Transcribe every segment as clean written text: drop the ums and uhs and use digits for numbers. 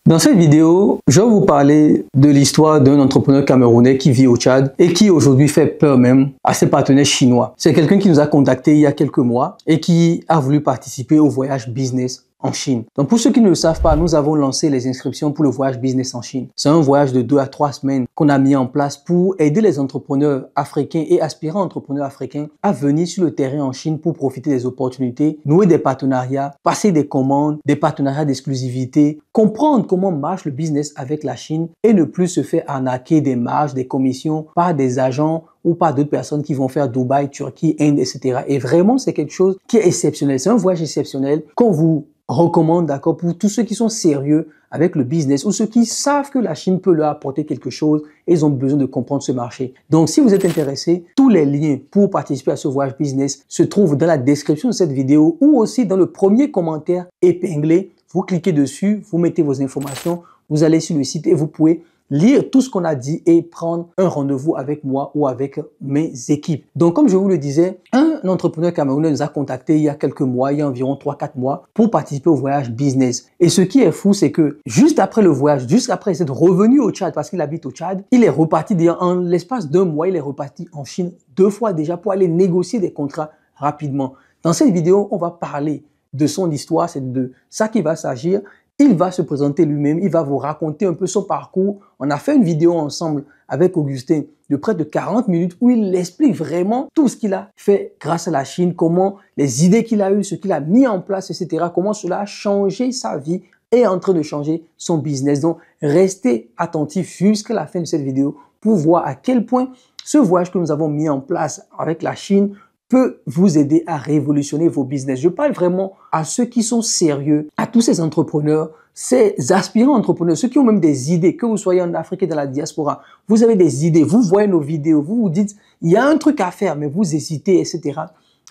Dans cette vidéo, je vais vous parler de l'histoire d'un entrepreneur camerounais qui vit au Tchad et qui aujourd'hui fait peur même à ses partenaires chinois. C'est quelqu'un qui nous a contacté il y a quelques mois et qui a voulu participer au voyage business en Chine. Donc pour ceux qui ne le savent pas, nous avons lancé les inscriptions pour le voyage business en Chine. C'est un voyage de 2 à 3 semaines qu'on a mis en place pour aider les entrepreneurs africains et aspirants entrepreneurs africains à venir sur le terrain en Chine pour profiter des opportunités, nouer des partenariats, passer des commandes, des partenariats d'exclusivité, comprendre comment marche le business avec la Chine et ne plus se faire arnaquer des marges, des commissions par des agents ou par d'autres personnes qui vont faire Dubaï, Turquie, Inde, etc. Et vraiment, c'est quelque chose qui est exceptionnel. C'est un voyage exceptionnel qu'on vous recommande, d'accord, pour tous ceux qui sont sérieux avec le business ou ceux qui savent que la Chine peut leur apporter quelque chose et ils ont besoin de comprendre ce marché. Donc, si vous êtes intéressé, tous les liens pour participer à ce voyage business se trouvent dans la description de cette vidéo ou aussi dans le premier commentaire épinglé. Vous cliquez dessus, vous mettez vos informations, vous allez sur le site et vous pouvez lire tout ce qu'on a dit et prendre un rendez-vous avec moi ou avec mes équipes. Donc, comme je vous le disais, un entrepreneur camerounais nous a contacté il y a quelques mois, il y a environ 3-4 mois, pour participer au voyage business. Et ce qui est fou, c'est que juste après le voyage, juste après être revenu au Tchad, parce qu'il habite au Tchad, il est reparti en l'espace d'un mois, il est reparti en Chine 2 fois déjà pour aller négocier des contrats rapidement. Dans cette vidéo, on va parler de son histoire, c'est de ça qu'il va s'agir. Il va se présenter lui-même, il va vous raconter un peu son parcours. On a fait une vidéo ensemble avec Augustin de près de 40 minutes où il explique vraiment tout ce qu'il a fait grâce à la Chine, comment les idées qu'il a eues, ce qu'il a mis en place, etc., comment cela a changé sa vie et est en train de changer son business. Donc, restez attentifs jusqu'à la fin de cette vidéo pour voir à quel point ce voyage que nous avons mis en place avec la Chine peut vous aider à révolutionner vos business. Je parle vraiment à ceux qui sont sérieux, à tous ces entrepreneurs, ces aspirants entrepreneurs, ceux qui ont même des idées, que vous soyez en Afrique et dans la diaspora, vous avez des idées, vous voyez nos vidéos, vous vous dites, il y a un truc à faire, mais vous hésitez, etc.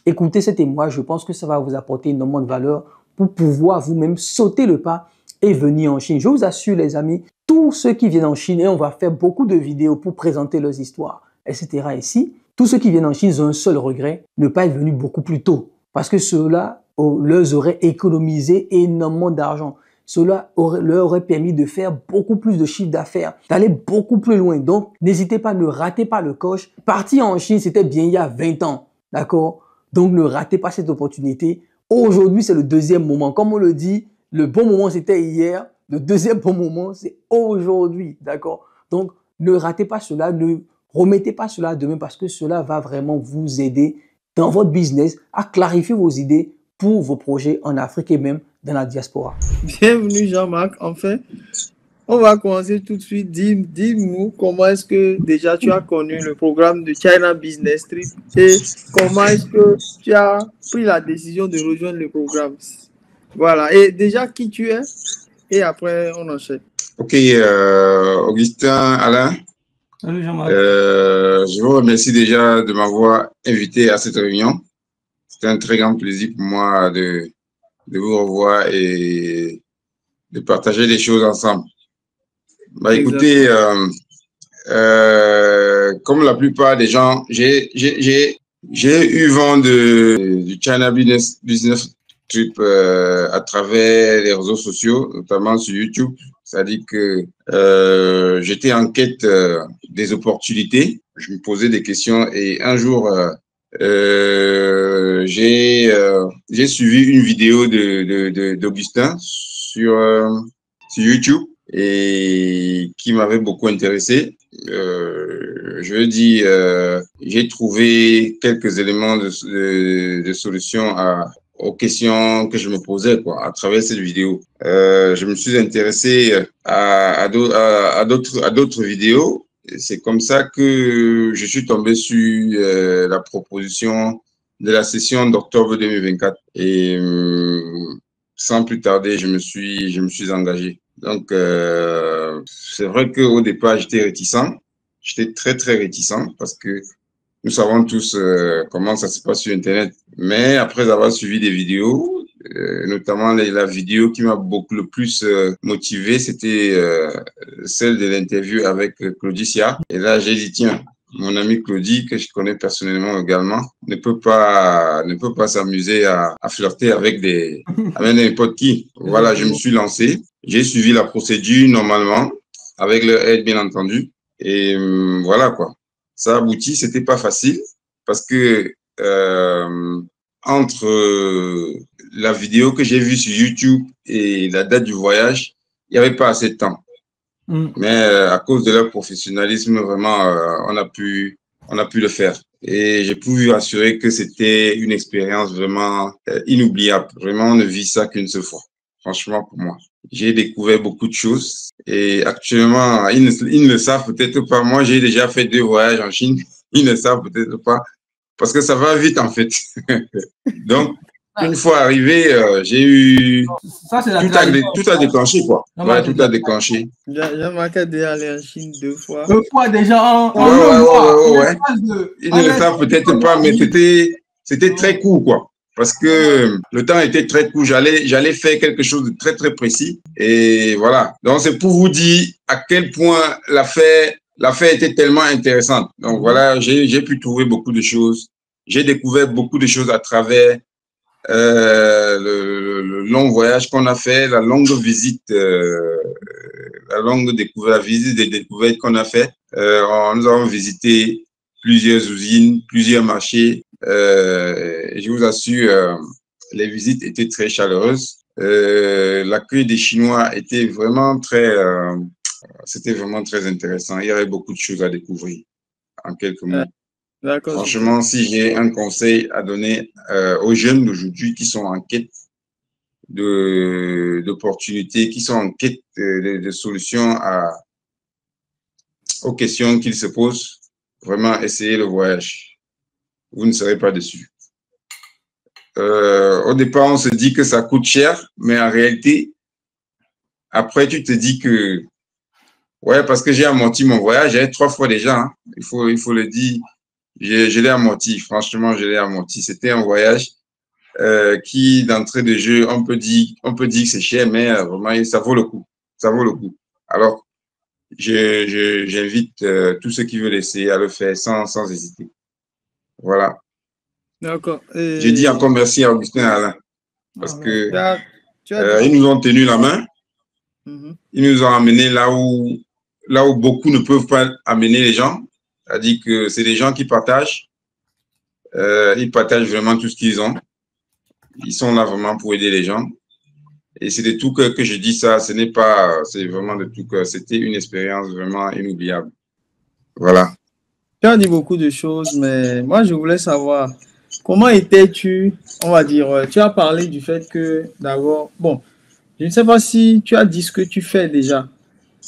Écoutez cet témoin, je pense que ça va vous apporter énormément de valeur pour pouvoir vous-même sauter le pas et venir en Chine. Je vous assure, les amis, tous ceux qui viennent en Chine, et on va faire beaucoup de vidéos pour présenter leurs histoires, etc. ici, tous ceux qui viennent en Chine ont un seul regret, ne pas être venus beaucoup plus tôt. Parce que cela leur aurait économisé énormément d'argent. Cela leur aurait permis de faire beaucoup plus de chiffre d'affaires, d'aller beaucoup plus loin. Donc, n'hésitez pas, ne ratez pas le coche. Partir en Chine, c'était bien il y a 20 ans. D'accord? Donc, ne ratez pas cette opportunité. Aujourd'hui, c'est le deuxième moment. Comme on le dit, le bon moment, c'était hier. Le deuxième bon moment, c'est aujourd'hui. D'accord? Donc, ne ratez pas cela. Ne remettez pas cela demain parce que cela va vraiment vous aider dans votre business à clarifier vos idées pour vos projets en Afrique et même dans la diaspora. Bienvenue Jean-Marc. Enfin, on va commencer tout de suite. Dis-nous comment est-ce que déjà tu as connu le programme de China Business Trip et comment est-ce que tu as pris la décision de rejoindre le programme. Voilà. Et déjà qui tu es et après on enchaîne. Ok, Augustin, Alain. Salut Jean-Marc. Je vous remercie déjà de m'avoir invité à cette réunion. C'est un très grand plaisir pour moi de vous revoir et de partager des choses ensemble. Bah, écoutez, comme la plupart des gens, j'ai eu vent du China Business Trip à travers les réseaux sociaux, notamment sur YouTube. C'est-à-dire que j'étais en quête des opportunités. Je me posais des questions et un jour, j'ai suivi une vidéo d'Augustin sur YouTube et qui m'avait beaucoup intéressé. Je dis, j'ai trouvé quelques éléments de solution aux questions que je me posais à travers cette vidéo. Je me suis intéressé à d'autres vidéos. C'est comme ça que je suis tombé sur la proposition de la session d'octobre 2024 et sans plus tarder, je me suis engagé. Donc, c'est vrai qu'au départ, j'étais réticent. J'étais très, très réticent parce que nous savons tous comment ça se passe sur Internet. Mais après avoir suivi des vidéos, notamment la vidéo qui m'a beaucoup le plus motivé, c'était celle de l'interview avec Claudicia. Et là, j'ai dit, tiens, mon ami Claudie, que je connais personnellement également, ne peut pas s'amuser à flirter avec n'importe qui. Voilà, je me suis lancé. J'ai suivi la procédure normalement, avec leur aide, bien entendu. Et voilà, quoi. Ça aboutit, c'était pas facile parce que entre la vidéo que j'ai vue sur YouTube et la date du voyage, il n'y avait pas assez de temps. Mais à cause de leur professionnalisme, vraiment, on a pu le faire. Et j'ai pu assurer que c'était une expérience vraiment inoubliable. Vraiment, on ne vit ça qu'une seule fois. Franchement, pour moi. J'ai découvert beaucoup de choses. Et actuellement, ils ne le savent peut-être pas. Moi, j'ai déjà fait 2 voyages en Chine. Ils ne savent peut-être pas. Parce que ça va vite, en fait. Donc, une fois arrivé, j'ai eu... Ça, c'est tout a déclenché, quoi. Ouais, tout a déclenché. J'ai marqué d'aller en Chine 2 fois. 2 fois déjà en ouais. Ils ne le savent peut-être pas, mais c'était très court, quoi. Parce que le temps était très court. J'allais faire quelque chose de très, très précis. Et voilà. Donc, c'est pour vous dire à quel point l'affaire était tellement intéressante. Donc, voilà, j'ai pu trouver beaucoup de choses. J'ai découvert beaucoup de choses à travers le long voyage qu'on a fait, la longue visite, la visite des découvertes qu'on a fait. Nous avons visité plusieurs usines, plusieurs marchés. Je vous assure, les visites étaient très chaleureuses. L'accueil des Chinois était vraiment c'était vraiment très intéressant. Il y avait beaucoup de choses à découvrir en quelques mots. Franchement, si j'ai un conseil à donner aux jeunes d'aujourd'hui qui sont en quête d'opportunités, qui sont en quête de solutions aux questions qu'ils se posent, vraiment essayez le voyage. Vous ne serez pas déçus. Au départ, on se dit que ça coûte cher, mais en réalité, après, tu te dis que, ouais, parce que j'ai amorti mon voyage, j'ai 3 fois déjà, hein, il faut le dire. Je l'ai amorti, franchement, je l'ai amorti. C'était un voyage qui, d'entrée de jeu, on peut dire que c'est cher, mais vraiment, ça vaut le coup. Ça vaut le coup. Alors, j'invite tous ceux qui veulent essayer à le faire sans hésiter. Voilà. D'accord. Je dis encore merci à Augustin et Alain parce que ils nous ont tenu la main. Ils nous ont amenés là où beaucoup ne peuvent pas amener les gens. C'est-à-dire que c'est des gens qui partagent. Ils partagent vraiment tout ce qu'ils ont. Ils sont là vraiment pour aider les gens. Et c'est de tout cœur que je dis ça. C'est vraiment de tout cœur. C'était une expérience vraiment inoubliable. Voilà. Tu as dit beaucoup de choses, mais moi, je voulais savoir comment étais-tu, on va dire, tu as parlé du fait que d'abord, bon, je ne sais pas si tu as dit ce que tu fais déjà.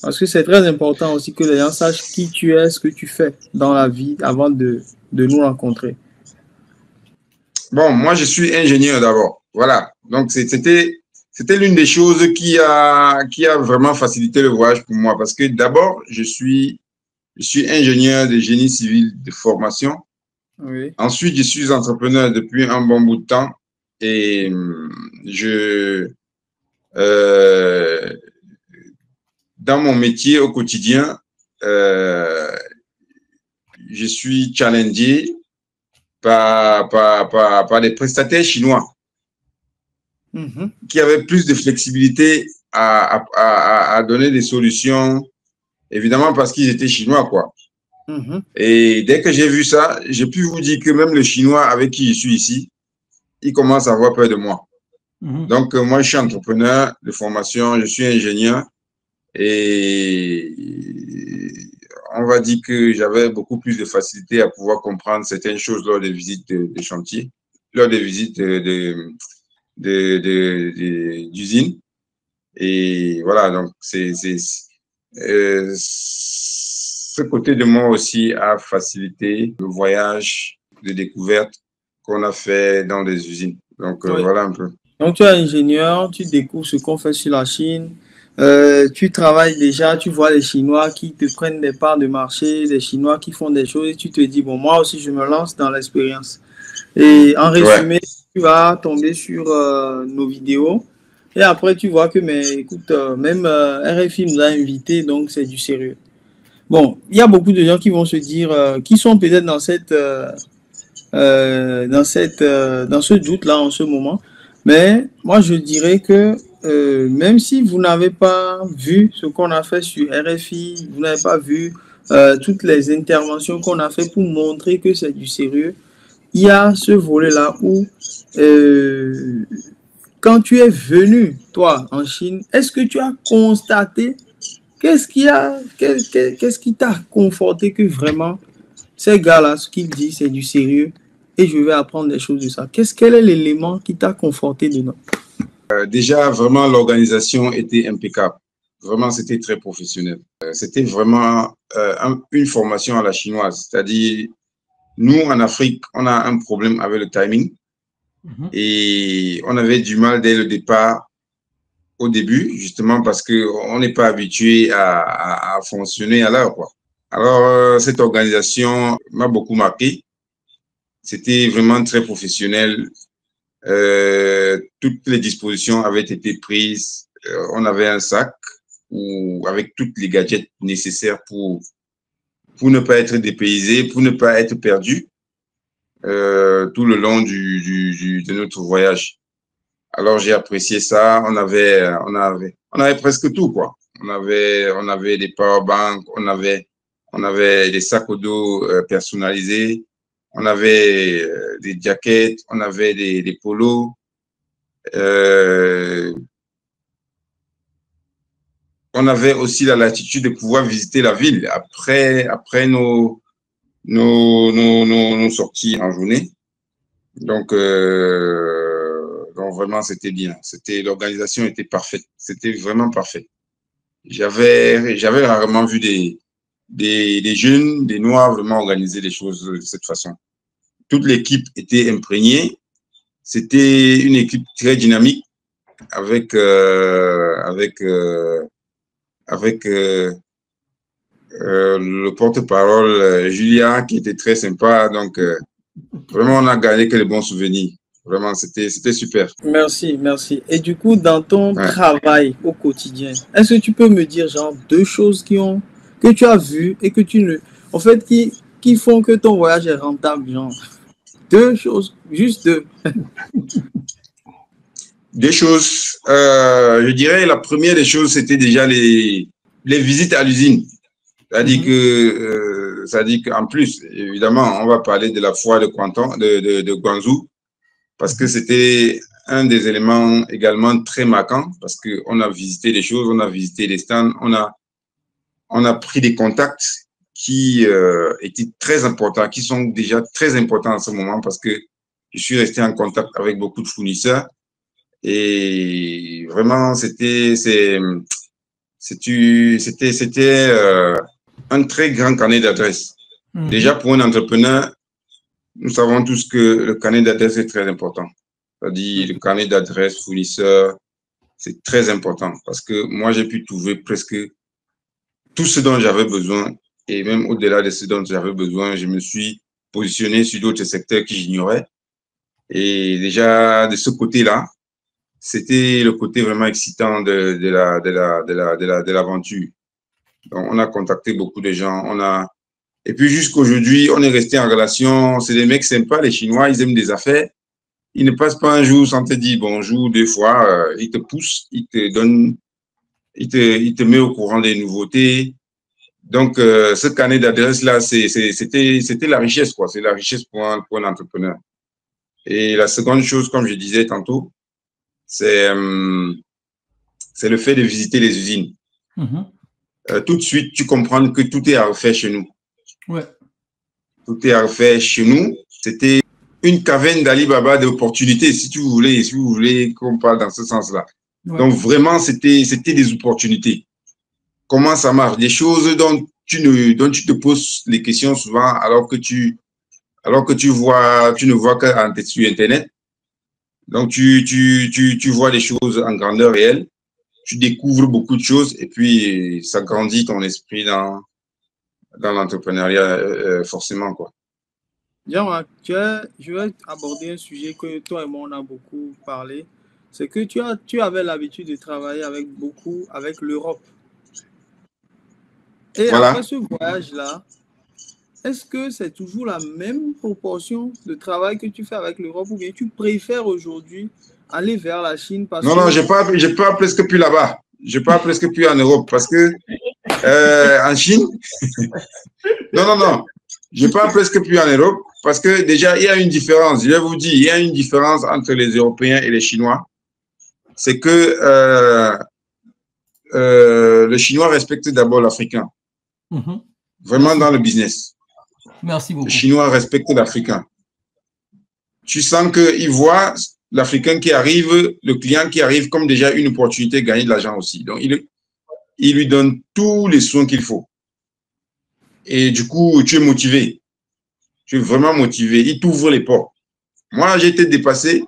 Parce que c'est très important aussi que les gens sachent qui tu es, ce que tu fais dans la vie avant de nous rencontrer. Bon, moi, je suis ingénieur d'abord. Voilà. Donc, c'était l'une des choses qui a vraiment facilité le voyage pour moi. Parce que d'abord, je suis ingénieur de génie civil de formation. Oui. Ensuite, je suis entrepreneur depuis un bon bout de temps. Et dans mon métier au quotidien, je suis challengé par des prestataires chinois qui avaient plus de flexibilité à donner des solutions, évidemment parce qu'ils étaient chinois, quoi. Et dès que j'ai vu ça, j'ai pu vous dire que même le chinois avec qui je suis ici, il commence à avoir peur de moi. Donc, moi, je suis entrepreneur de formation, je suis ingénieur. Et on va dire que j'avais beaucoup plus de facilité à pouvoir comprendre certaines choses lors des visites de chantier, lors des visites d'usines. Et voilà, donc ce côté de moi aussi a facilité le voyage de découverte qu'on a fait dans des usines. Donc, oui. Voilà un peu. Donc, tu es ingénieur, tu découvres ce qu'on fait sur la Chine. Tu travailles déjà, tu vois les Chinois qui te prennent des parts de marché, les Chinois qui font des choses et tu te dis, bon, moi aussi, je me lance dans l'expérience. Et en résumé, tu vas tomber sur nos vidéos et après, tu vois que, mais écoute, même RFI nous a invités, donc c'est du sérieux. Bon, il y a beaucoup de gens qui vont se dire, qui sont peut-être dans ce doute-là en ce moment. Mais moi, je dirais que même si vous n'avez pas vu ce qu'on a fait sur RFI, vous n'avez pas vu toutes les interventions qu'on a fait pour montrer que c'est du sérieux, il y a ce volet-là où, euh, quand tu es venu, toi, en Chine, est-ce que tu as constaté qu'est-ce qui t'a conforté que vraiment ces gars-là, ce qu'ils disent, c'est du sérieux et je vais apprendre des choses de ça. Quel est l'élément qui t'a conforté dedans? Déjà, vraiment, l'organisation était impeccable. Vraiment, c'était très professionnel. C'était vraiment une formation à la chinoise. C'est-à-dire, nous, en Afrique, on a un problème avec le timing et on avait du mal dès le départ, au début, justement parce qu'on n'est pas habitué à fonctionner à l'heure, quoi. Alors, cette organisation m'a beaucoup marqué. C'était vraiment très professionnel. Toutes les dispositions avaient été prises. On avait un sac avec toutes les gadgets nécessaires pour ne pas être dépaysé, pour ne pas être perdu tout le long de notre voyage. Alors, j'ai apprécié ça. On avait presque tout, quoi. On avait des powerbanks, on avait des sacs au dos personnalisés, on avait des jackets, on avait des polos. On avait aussi la latitude de pouvoir visiter la ville après nos sorties en journée. Donc vraiment, c'était bien. L'organisation était parfaite. C'était vraiment parfait. J'avais rarement vu des jeunes, des Noirs vraiment organiser les choses de cette façon. Toute l'équipe était imprégnée. C'était une équipe très dynamique avec le porte-parole Julia qui était très sympa. Donc, vraiment, on a gagné que les bons souvenirs. Vraiment, c'était super. Merci, merci. Et du coup, dans ton travail au quotidien, est-ce que tu peux me dire, genre, deux choses que tu as vues et que tu ne, en fait, qui font que ton voyage est rentable, genre, deux choses, juste deux. Deux choses. Je dirais, la première des choses, c'était déjà les visites à l'usine. C'est-à-dire qu'en plus, évidemment, on va parler de la foire de de Guangzhou, parce que c'était un des éléments également très marquants, parce qu'on a visité les choses, on a visité les stands, on a pris des contacts qui étaient très importants, qui sont déjà très importants en ce moment, parce que je suis resté en contact avec beaucoup de fournisseurs et vraiment, c'était un très grand carnet d'adresses. Déjà, pour un entrepreneur, nous savons tous que le carnet d'adresses est très important. C'est-à-dire, le carnet d'adresses fournisseur, c'est très important parce que moi, j'ai pu trouver presque tout ce dont j'avais besoin et même au-delà de ce dont j'avais besoin, je me suis positionné sur d'autres secteurs que j'ignorais. Et déjà, de ce côté-là, c'était le côté vraiment excitant de l'aventure. Donc, on a contacté beaucoup de gens. Et puis, jusqu'aujourd'hui, on est resté en relation. C'est des mecs sympas, les Chinois, ils aiment des affaires. Ils ne passent pas un jour sans te dire bonjour, deux fois. Ils te poussent, ils te donnent, ils te mettent au courant des nouveautés. Donc, ce carnet d'adresse-là, c'était la richesse, quoi. C'est la richesse pour un entrepreneur. Et la seconde chose, comme je disais tantôt, c'est le fait de visiter les usines. Tout de suite, tu comprends que tout est à refaire chez nous. Ouais. Tout est à refaire chez nous. C'était une caverne d'Ali Baba d'opportunités, si vous voulez qu'on parle dans ce sens-là. Ouais. Donc, vraiment, c'était des opportunités. Comment ça marche? Des choses dont tu te poses les questions souvent alors que tu ne vois que sur Internet. Donc, tu vois les choses en grandeur réelle. Tu découvres beaucoup de choses et puis ça grandit ton esprit dans l'entrepreneuriat, forcément, quoi. Jean-Marc, je vais aborder un sujet que toi et moi on a beaucoup parlé. C'est que tu avais l'habitude de travailler avec l'Europe. Et Voilà. après ce voyage-là, est-ce que c'est toujours la même proportion de travail que tu fais avec l'Europe ou bien tu préfères aujourd'hui aller vers la Chine parce Non, non, que... j'ai pas presque plus là-bas. Je pars presque plus en Europe parce que en Chine, non, non, non, je pars presque plus en Europe parce que déjà, il y a une différence. Je vais vous dire, il y a une différence entre les Européens et les Chinois. C'est que les Chinois respectent d'abord l'Africain, vraiment Merci. dans le business. Merci beaucoup. Les Chinois respectent l'Africain. Tu sens qu'ils voient l'Africain qui arrive, le client qui arrive comme déjà une opportunité de gagner de l'argent aussi. Donc, il lui donne tous les soins qu'il faut. Et du coup, tu es motivé. Tu es vraiment motivé. Il t'ouvre les portes. Moi, j'ai été dépassé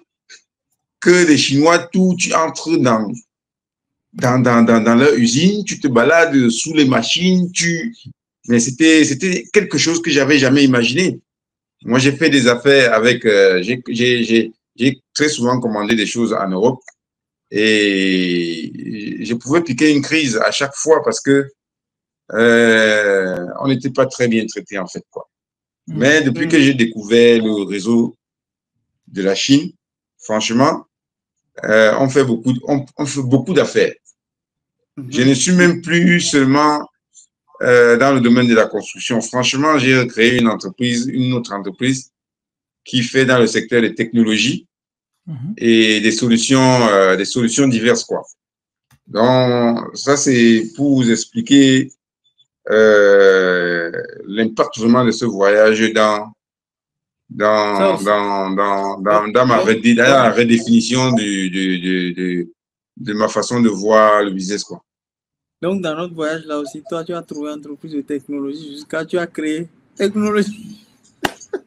que les Chinois, tout, tu entres dans leur usine, tu te balades sous les machines, mais c'était quelque chose que j'avais jamais imaginé. Moi, j'ai fait des affaires avec, j'ai très souvent commandé des choses en Europe et je pouvais piquer une crise à chaque fois parce que on n'était pas très bien traité en fait, quoi. Mais depuis que j'ai découvert le réseau de la Chine, franchement, on fait beaucoup d'affaires. Je ne suis même plus seulement dans le domaine de la construction. Franchement, j'ai créé une autre entreprise qui fait dans le secteur des technologies et des solutions diverses, quoi. Donc, ça, c'est pour vous expliquer l'impact vraiment de ce voyage dans ma redéfinition de ma façon de voir le business, quoi. Donc, dans notre voyage là aussi, toi, tu as trouvé une entreprise de technologie jusqu'à tu as créé technologie.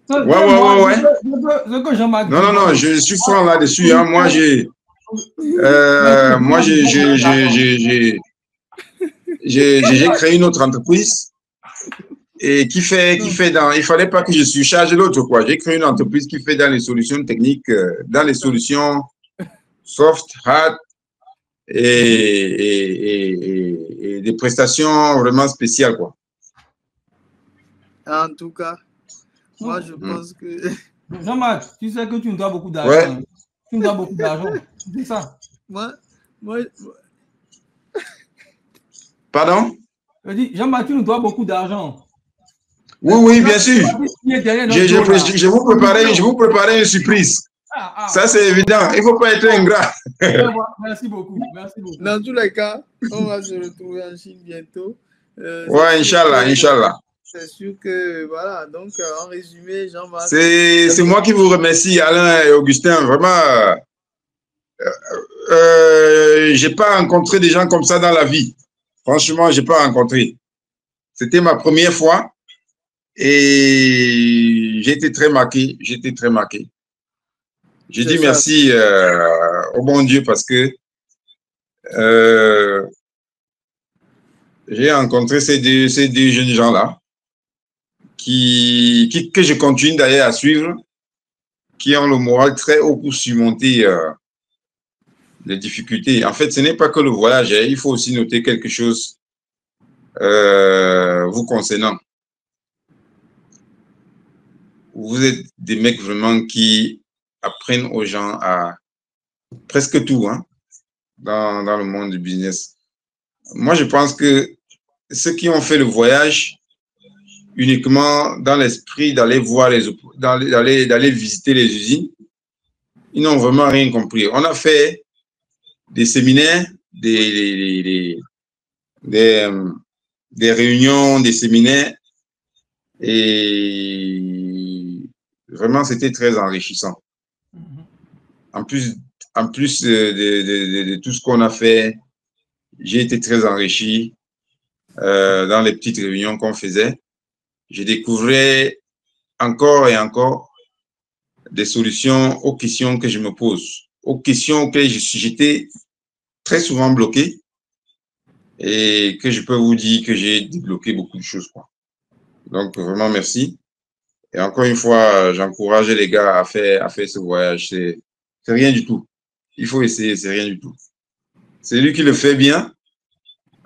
Ouais. Non, non, je suis franc là-dessus. Hein. Moi, j'ai créé une autre entreprise et qui fait il fallait pas que je surcharge l'autre, quoi. J'ai créé une entreprise qui fait dans les solutions techniques, dans les solutions soft, hard et des prestations vraiment spéciales, quoi. En tout cas, moi, je pense que... Jean-Marc, tu sais que tu me dois beaucoup d'argent. Ouais. Hein. Tu me dois beaucoup d'argent. C'est ça. Moi... Pardon? Je dis, Jean-Marc, tu nous dois beaucoup d'argent. Oui, bien sûr. Je vous préparer une surprise. Ça, c'est évident. Il ne faut pas être ingrat. Merci beaucoup. Dans tous les cas, on va se retrouver en Chine bientôt. Ouais, Inch'Allah. C'est sûr que, voilà, donc en résumé, Jean-Marc... C'est moi qui vous remercie, Alain et Augustin. Vraiment, je n'ai pas rencontré des gens comme ça dans la vie. Franchement, je n'ai pas rencontré. C'était ma première fois et j'ai été très marqué. J'ai dit merci au bon Dieu parce que j'ai rencontré ces deux jeunes gens-là que je continue d'ailleurs à suivre, qui ont le moral très haut pour surmonter les difficultés. En fait, ce n'est pas que le voyage, il faut aussi noter quelque chose vous concernant. Vous êtes des mecs vraiment qui apprennent aux gens à presque tout, hein, dans le monde du business. Moi, je pense que ceux qui ont fait le voyage uniquement dans l'esprit d'aller voir d'aller visiter les usines, ils n'ont vraiment rien compris. On a fait des séminaires, des réunions, des séminaires et vraiment c'était très enrichissant. En plus de tout ce qu'on a fait, j'ai été très enrichi dans les petites réunions qu'on faisait. J'ai découvert encore et encore des solutions aux questions que je me pose, aux questions auxquelles j'étais très souvent bloqué et que je peux vous dire que j'ai débloqué beaucoup de choses, quoi. Donc, vraiment, merci. Et encore une fois, j'encourage les gars à faire ce voyage. C'est rien du tout. Il faut essayer, c'est rien du tout. C'est lui qui le fait bien.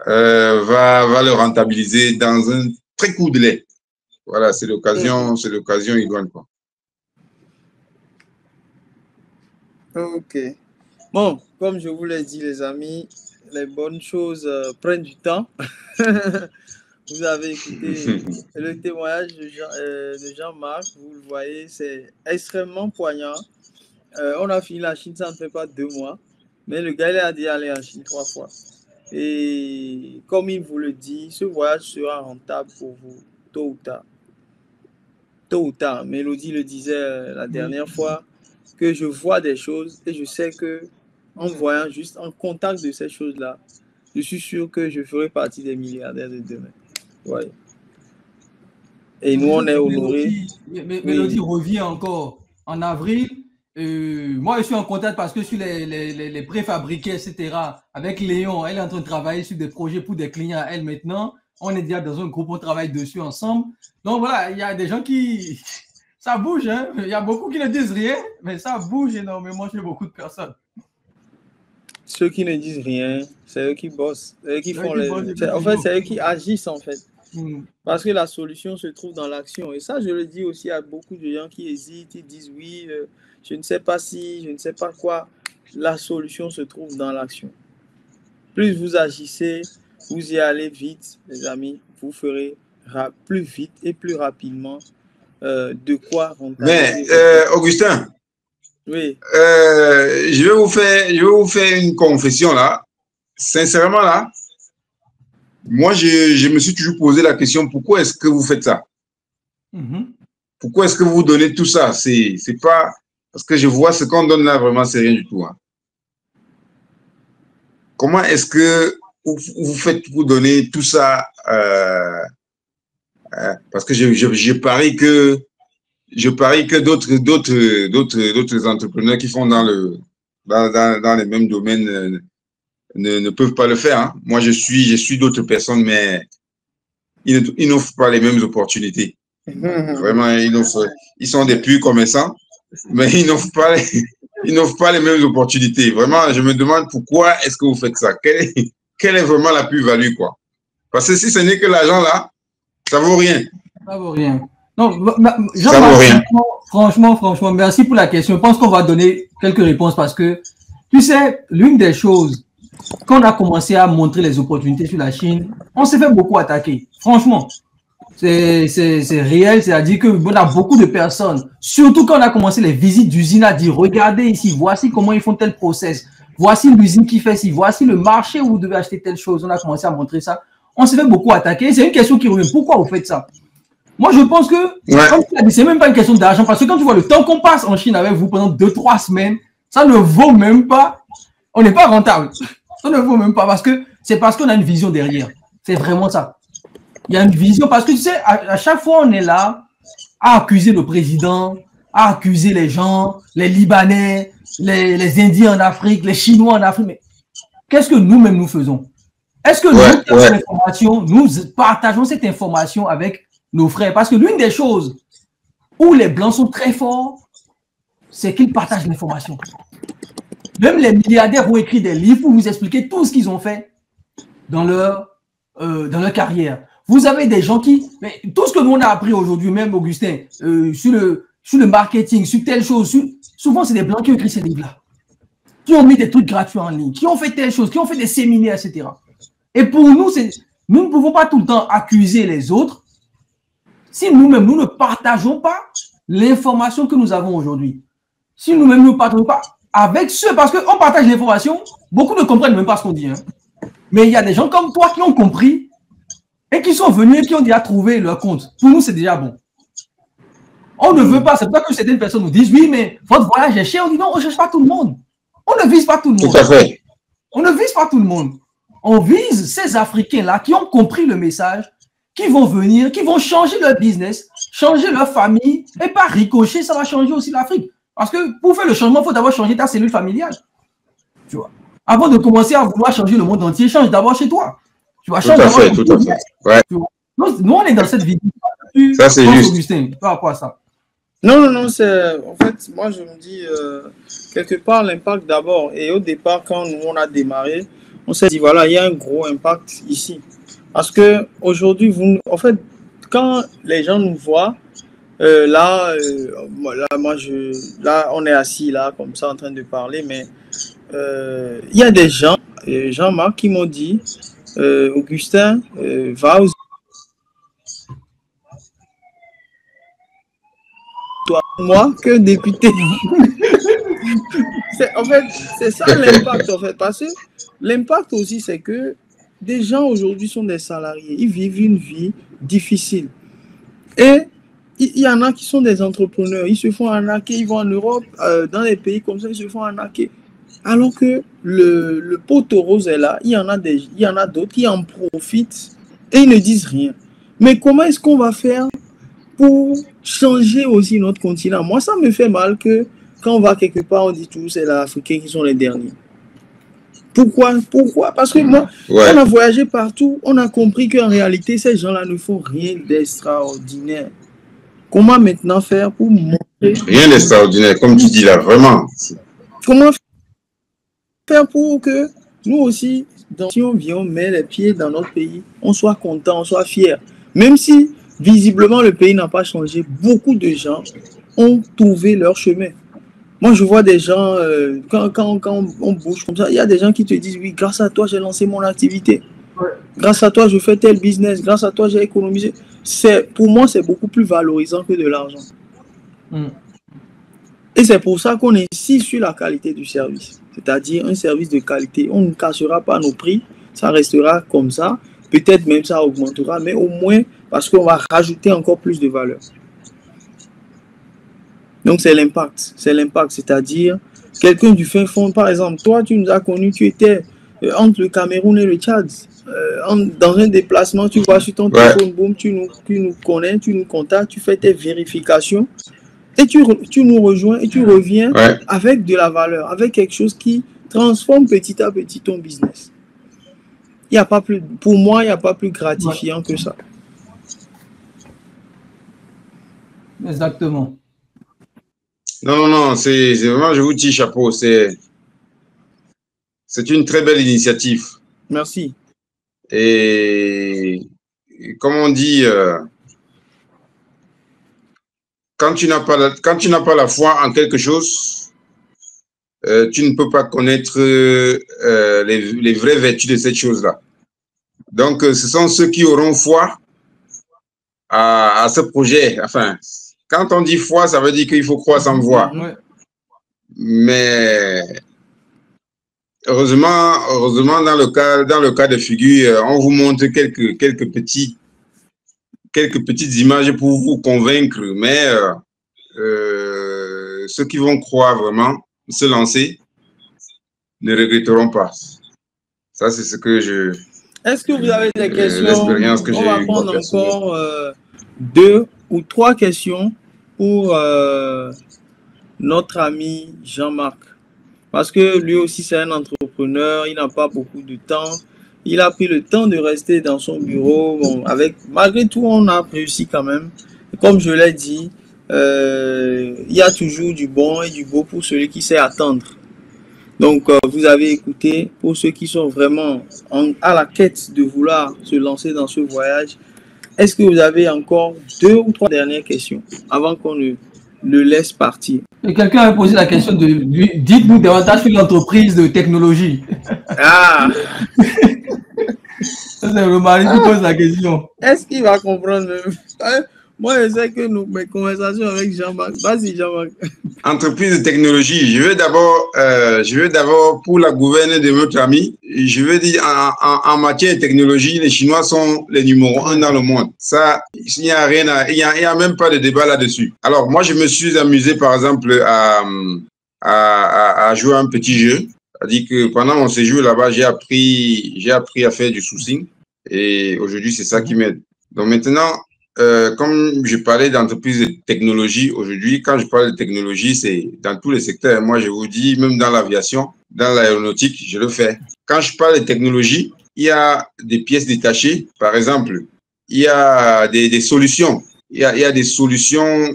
va le rentabiliser dans un très court délai. Voilà, c'est l'occasion idoine, quoi. Ok. Bon, comme je vous l'ai dit, les amis, les bonnes choses prennent du temps. Vous avez écouté le témoignage de Jean-Marc, vous le voyez, c'est extrêmement poignant. On a fini la Chine, ça ne fait pas 2 mois, mais le gars il a dit aller en Chine 3 fois. Et comme il vous le dit, ce voyage sera rentable pour vous, tôt ou tard. Tôt ou tard. Mélodie le disait la dernière fois, que je vois des choses et je sais que en voyant juste en contact de ces choses-là, je suis sûr que je ferai partie des milliardaires de demain. Ouais. Et nous, on est honorés. Mélodie revient encore en avril. Moi, je suis en contact parce que sur les préfabriqués, etc., avec Léon, elle est en train de travailler sur des projets pour des clients à elle maintenant. On est déjà dans un groupe, on travaille dessus ensemble. Donc voilà, il y a des gens qui... Ça bouge, hein. Il y a beaucoup qui ne disent rien, mais ça bouge énormément chez beaucoup de personnes. Ceux qui ne disent rien, c'est eux qui bossent. C'est eux qui font les... En fait, c'est eux qui agissent, en fait. Parce que la solution se trouve dans l'action. Et ça, je le dis aussi à beaucoup de gens qui hésitent, ils disent oui, je ne sais pas si, je ne sais pas quoi. La solution se trouve dans l'action. Plus vous agissez, vous y allez vite, les amis, vous ferez plus vite et plus rapidement de quoi Mais, rentabiliser. Augustin, oui. Je vais vous faire une confession là. Sincèrement là, moi je me suis toujours posé la question, pourquoi est-ce que vous faites ça? Pourquoi est-ce que vous donnez tout ça? C'est pas parce que je vois ce qu'on donne là, vraiment c'est rien du tout, hein. Comment est-ce que vous faites pour donner tout ça? Parce que je parie que d'autres entrepreneurs qui font dans les mêmes domaines ne peuvent pas le faire, hein. Moi, je suis d'autres personnes, mais ils n'offrent pas les mêmes opportunités. Vraiment, ils sont des purs commerçants, mais ils n'offrent pas les mêmes opportunités. Vraiment, je me demande pourquoi est-ce que vous faites ça? Quelle est vraiment la plus-value, quoi? Parce que si ce n'est que l'argent là, ça vaut rien. Ça vaut rien. Non, ça vaut rien. Franchement, merci pour la question. Je pense qu'on va donner quelques réponses parce que, tu sais, l'une des choses, quand on a commencé à montrer les opportunités sur la Chine, on s'est fait beaucoup attaquer. Franchement, c'est réel. C'est-à-dire qu'on a beaucoup de personnes, surtout quand on a commencé les visites d'usines, à dire, regardez ici, voici comment ils font tel process. Voici l'usine qui fait ci. Voici le marché où vous devez acheter telle chose. On a commencé à montrer ça. On s'est fait beaucoup attaquer. C'est une question qui revient. Pourquoi vous faites ça? Moi, je pense que, comme tu l'as dit, c'est même pas une question d'argent. Parce que quand tu vois le temps qu'on passe en Chine avec vous pendant 2-3 semaines, ça ne vaut même pas. On n'est pas rentable. Ça ne vaut même pas. Parce que c'est parce qu'on a une vision derrière. C'est vraiment ça. Il y a une vision. Parce que tu sais, à chaque fois, on est là à accuser le président, à accuser les gens, les Libanais, les Indiens en Afrique, les Chinois en Afrique. Mais qu'est-ce que nous-mêmes nous faisons? Est-ce que nous partageons cette information avec nos frères? Parce que l'une des choses où les Blancs sont très forts, c'est qu'ils partagent l'information. Même les milliardaires vont écrire des livres pour vous expliquer tout ce qu'ils ont fait dans leur carrière. Vous avez des gens qui... Mais tout ce que nous on a appris aujourd'hui, même Augustin, sur le marketing, sur telle chose, souvent c'est des Blancs qui ont écrit ces livres-là, qui ont mis des trucs gratuits en ligne, qui ont fait telle chose, qui ont fait des séminaires, etc. Et pour nous, nous ne pouvons pas tout le temps accuser les autres si nous-mêmes, nous ne partageons pas l'information que nous avons aujourd'hui. Si nous-mêmes, nous ne partageons pas avec ceux, parce qu'on partage l'information, beaucoup ne comprennent même pas ce qu'on dit, hein. Mais il y a des gens comme toi qui ont compris et qui sont venus et qui ont déjà trouvé leur compte. Pour nous, c'est déjà bon. On ne veut pas, c'est pas que certaines personnes nous disent, oui, mais votre voyage est cher. On dit non, on ne cherche pas tout le monde. On ne vise pas tout le monde. Tout à fait. On ne vise pas tout le monde. On vise ces Africains-là qui ont compris le message, qui vont venir, qui vont changer leur business, changer leur famille, et par ricochet, ça va changer aussi l'Afrique. Parce que pour faire le changement, il faut d'abord changer ta cellule familiale. Tu vois. Avant de commencer à vouloir changer le monde entier, change d'abord chez toi. Tu vois, change d'abord. Tout à fait. Ouais. Nous, on est dans cette vidéo. Ça, c'est juste. Augustin, par rapport à ça. Non, c'est... En fait, moi, je me dis, quelque part, l'impact d'abord. Et au départ, quand nous, on a démarré, on s'est dit, voilà, il y a un gros impact ici. Parce que aujourd'hui, en fait, quand les gens nous voient, là, là, on est assis là, comme ça, en train de parler, mais il y a des gens, Jean-Marc, qui m'ont dit, Augustin, va aux toi, moi, que député. En fait, c'est ça l'impact, en fait, parce que l'impact aussi, c'est que des gens aujourd'hui sont des salariés, ils vivent une vie difficile. Et il y en a qui sont des entrepreneurs, ils se font arnaquer, ils vont en Europe, dans des pays comme ça, ils se font arnaquer. Alors que le poteau rose est là, il y en a d'autres qui en profitent et ils ne disent rien. Mais comment est-ce qu'on va faire pour changer aussi notre continent? Moi, ça me fait mal que quand on va quelque part, on dit tout, c'est les Africains qui sont les derniers. Pourquoi? Parce que moi, on a voyagé partout, on a compris qu'en réalité, ces gens-là ne font rien d'extraordinaire. Comment maintenant faire pour montrer... Rien d'extraordinaire, comme tu dis là, vraiment. Comment faire pour que nous aussi, si on vient, on met les pieds dans notre pays, on soit content, on soit fier. Même si, visiblement, le pays n'a pas changé, beaucoup de gens ont trouvé leur chemin. Moi, je vois des gens, quand on bouge comme ça, il y a des gens qui te disent, oui, grâce à toi, j'ai lancé mon activité. Grâce à toi, je fais tel business. Grâce à toi, j'ai économisé. Pour moi, c'est beaucoup plus valorisant que de l'argent. Et c'est pour ça qu'on insiste sur la qualité du service. C'est-à-dire un service de qualité. On ne cassera pas nos prix. Ça restera comme ça. Peut-être même ça augmentera, mais au moins parce qu'on va rajouter encore plus de valeur. Donc, c'est l'impact. C'est l'impact. C'est-à-dire, quelqu'un du fin fond, par exemple, toi, tu nous as connus, tu étais entre le Cameroun et le Tchad. Dans un déplacement, tu vois sur ton téléphone, boum, tu nous connais, tu nous contactes, tu fais tes vérifications et tu nous rejoins et tu reviens avec de la valeur, avec quelque chose qui transforme petit à petit ton business. Il y a pas plus, pour moi, il n'y a pas plus gratifiant que ça. Exactement. Non, c'est vraiment, je vous dis chapeau, c'est une très belle initiative. Merci. Et comme on dit, quand tu n'as pas la foi en quelque chose, tu ne peux pas connaître les vraies vertus de cette chose-là. Donc, ce sont ceux qui auront foi à ce projet. Enfin, quand on dit foi, ça veut dire qu'il faut croire sans voir. Mais heureusement, dans le cas de figure, on vous montre quelques petites images pour vous convaincre. Mais ceux qui vont croire vraiment, se lancer, ne regretteront pas. Ça, c'est ce que je... Est-ce que vous avez des questions? L'expérience que j'ai eue. On va prendre encore 2 ou 3 questions pour notre ami Jean-Marc. Parce que lui aussi, c'est un entrepreneur, il n'a pas beaucoup de temps. Il a pris le temps de rester dans son bureau. Bon, malgré tout, on a réussi quand même. Et comme je l'ai dit, il y a toujours du bon et du beau pour celui qui sait attendre. Donc, vous avez écouté, pour ceux qui sont vraiment à la quête de vouloir se lancer dans ce voyage, est-ce que vous avez encore 2 ou 3 dernières questions avant qu'on ne le laisse partir? Quelqu'un a posé la question de dites-nous davantage sur l'entreprise de technologie. Ah! Ça, c'est le mari qui pose la question. Est-ce qu'il va comprendre même? Moi, je sais que mes conversations avec Jean-Marc. Vas-y, Jean-Marc. Entreprise de technologie. Je veux d'abord, pour la gouverne de notre ami, je veux dire, en matière de technologie, les Chinois sont les numéros 1 dans le monde. Ça, il n'y a rien il y a même pas de débat là-dessus. Alors, moi, je me suis amusé, par exemple, à jouer un petit jeu. C'est-à-dire que pendant mon séjour là-bas, j'ai appris à faire du sourcing. Et aujourd'hui, c'est ça qui m'aide. Donc maintenant, comme je parlais d'entreprise de technologie aujourd'hui, quand je parle de technologie, c'est dans tous les secteurs. Moi, je vous dis, même dans l'aviation, dans l'aéronautique, je le fais. Quand je parle de technologie, il y a des pièces détachées. Par exemple, il y a des solutions. Il y a des solutions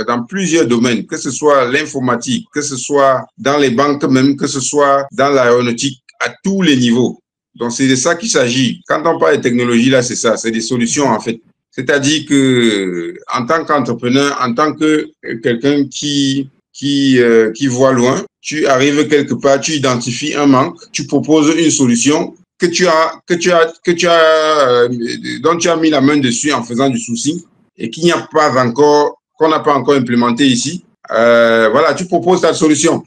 dans plusieurs domaines, que ce soit l'informatique, que ce soit dans les banques même, que ce soit dans l'aéronautique. à tous les niveaux. Donc, c'est de ça qu'il s'agit. Quand on parle de technologie, là, c'est ça, c'est des solutions, en fait. C'est-à-dire que, en tant qu'entrepreneur, en tant que quelqu'un qui voit loin, tu arrives quelque part, tu identifies un manque, tu proposes une solution dont tu as mis la main dessus en faisant du sourcing et qu'il n'y a pas encore, qu'on n'a pas encore implémenté ici. Voilà, tu proposes ta solution.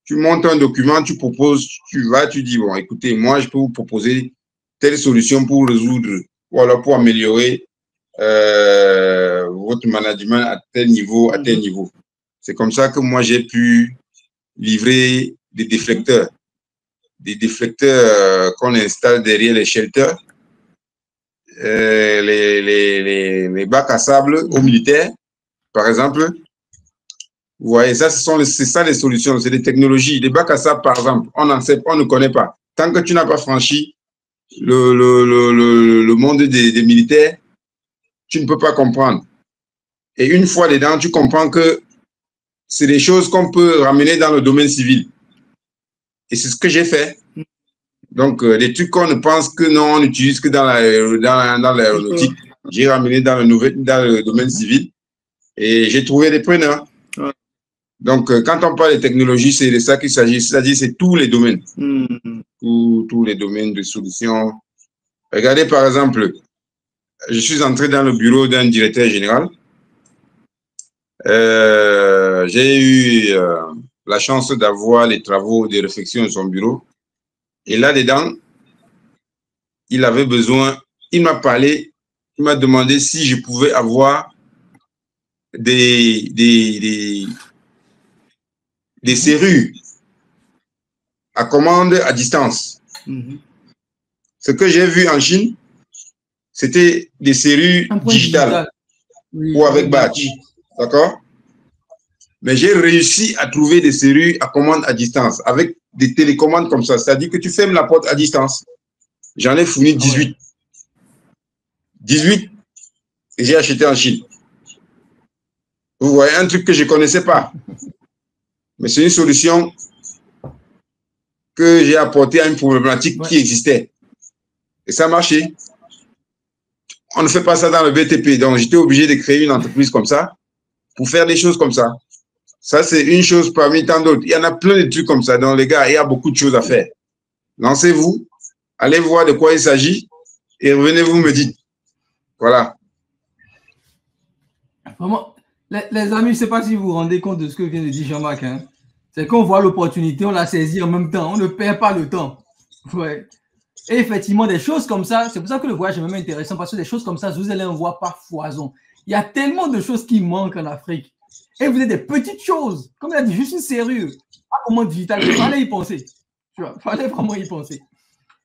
Tu montes un document, tu proposes, tu vas, tu dis, bon, écoutez, moi, je peux vous proposer telle solution pour résoudre ou alors pour améliorer votre management à tel niveau, à tel niveau. C'est comme ça que moi, j'ai pu livrer des déflecteurs qu'on installe derrière les shelters, les bacs à sable aux militaires, par exemple. Vous voyez, ça, c'est ça les solutions, c'est des technologies. Les bacs à sable, par exemple, on ne connaît pas. Tant que tu n'as pas franchi le monde des militaires, tu ne peux pas comprendre. Et une fois dedans, tu comprends que c'est des choses qu'on peut ramener dans le domaine civil. Et c'est ce que j'ai fait. Donc, des trucs qu'on ne pense que non, on n'utilise que dans l'aéronautique. J'ai ramené dans le domaine civil et j'ai trouvé des preneurs. Donc, quand on parle de technologie, c'est de ça qu'il s'agit. C'est-à-dire, c'est tous les domaines. Tous les domaines de solutions. Regardez, par exemple, je suis entré dans le bureau d'un directeur général. J'ai eu la chance d'avoir les travaux de réflexion de son bureau. Et là-dedans, il avait besoin, il m'a parlé, il m'a demandé si je pouvais avoir des serrures à commande à distance. Ce que j'ai vu en Chine, c'était des serrures digitales ou avec badge. D'accord? Mais j'ai réussi à trouver des serrures à commande à distance avec des télécommandes comme ça. C'est-à-dire que tu fermes la porte à distance. J'en ai fourni 18. 18 et j'ai acheté en Chine. Vous voyez, un truc que je ne connaissais pas. Mais c'est une solution que j'ai apportée à une problématique qui existait. Et ça a marché. On ne fait pas ça dans le BTP. Donc, j'étais obligé de créer une entreprise comme ça pour faire des choses comme ça. Ça, c'est une chose parmi tant d'autres. Il y en a plein de trucs comme ça. Donc, les gars, il y a beaucoup de choses à faire. Lancez-vous, allez voir de quoi il s'agit et revenez-vous me dites. Voilà. Vraiment, les amis, je ne sais pas si vous vous rendez compte de ce que vient de dire Jean-Marc. Hein. C'est qu'on voit l'opportunité, on la saisit en même temps. On ne perd pas le temps. Ouais. Et effectivement, des choses comme ça, c'est pour ça que le voyage est même intéressant, parce que des choses comme ça, vous allez en voir par foison. Il y a tellement de choses qui manquent en Afrique. Et vous avez des petites choses, comme il a dit, juste une serrure. Ah, comment digital, il fallait y penser. Tu vois, il fallait vraiment y penser.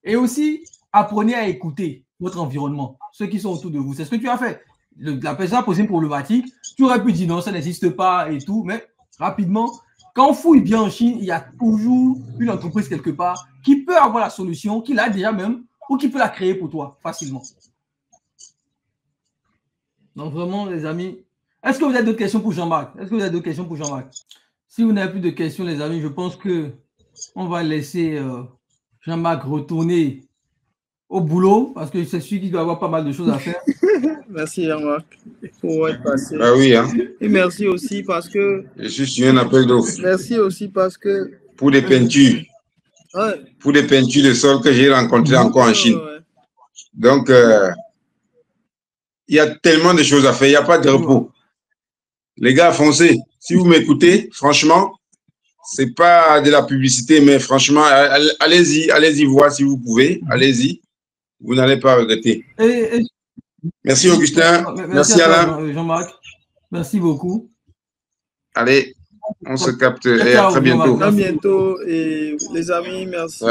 Et aussi, apprenez à écouter votre environnement, ceux qui sont autour de vous. C'est ce que tu as fait. La personne a posé une problématique. Tu aurais pu dire non, ça n'existe pas et tout, mais rapidement, quand on fouille bien en Chine, il y a toujours une entreprise quelque part qui peut avoir la solution, qui l'a déjà même, ou qui peut la créer pour toi facilement. Donc vraiment, les amis, est-ce que vous avez d'autres questions pour Jean-Marc? Est-ce que vous avez d'autres questions pour Jean-Marc? Si vous n'avez plus de questions, les amis, je pense qu'on va laisser Jean-Marc retourner au boulot, parce que c'est celui qui doit avoir pas mal de choses à faire. Merci Jean-Marc pour être passé. Ah oui, hein. Et merci aussi parce que... Je suis sur un appel d'offres. Merci aussi parce que... Pour des peintures. Ouais. Pour des peintures de sol que j'ai rencontrées encore en Chine. Ouais. Donc, il y a tellement de choses à faire. Il n'y a pas de repos. Les gars, foncez. Si vous m'écoutez, franchement, c'est pas de la publicité, mais franchement, allez-y voir si vous pouvez. Allez-y. Vous n'allez pas regretter. Merci Augustin. Merci Alain. Jean-Marc. Merci beaucoup. Allez, on se capte et à très bientôt. À bientôt et les amis, merci.